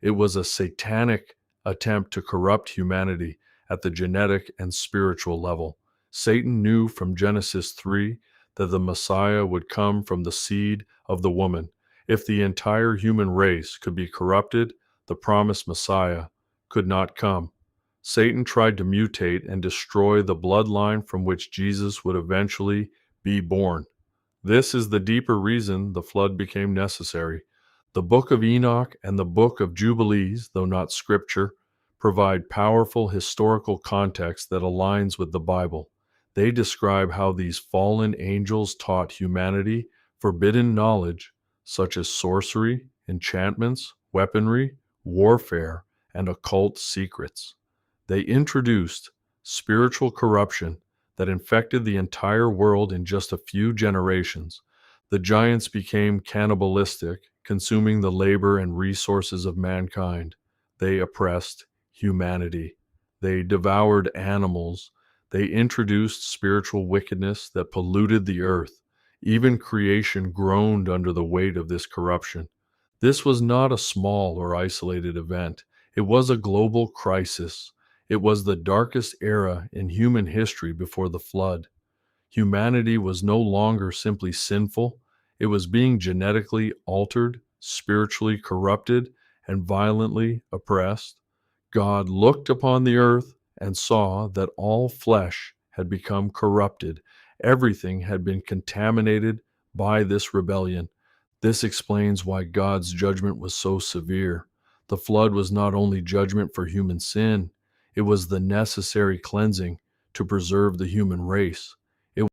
It was a satanic attempt to corrupt humanity at the genetic and spiritual level. Satan knew from Genesis 3 that the Messiah would come from the seed of the woman. If the entire human race could be corrupted, the promised Messiah could not come. Satan tried to mutate and destroy the bloodline from which Jesus would eventually be born. This is the deeper reason the flood became necessary. The Book of Enoch and the Book of Jubilees, though not scripture, provide powerful historical context that aligns with the Bible. They describe how these fallen angels taught humanity forbidden knowledge such as sorcery, enchantments, weaponry, warfare, and occult secrets. They introduced spiritual corruption that infected the entire world in just a few generations. The giants became cannibalistic, consuming the labor and resources of mankind. They oppressed humanity. They devoured animals. They introduced spiritual wickedness that polluted the earth. Even creation groaned under the weight of this corruption. This was not a small or isolated event. It was a global crisis. It was the darkest era in human history before the flood. Humanity was no longer simply sinful, it was being genetically altered, spiritually corrupted, and violently oppressed. God looked upon the earth and saw that all flesh had become corrupted. Everything had been contaminated by this rebellion. This explains why God's judgment was so severe. The flood was not only judgment for human sin, it was the necessary cleansing to preserve the human race.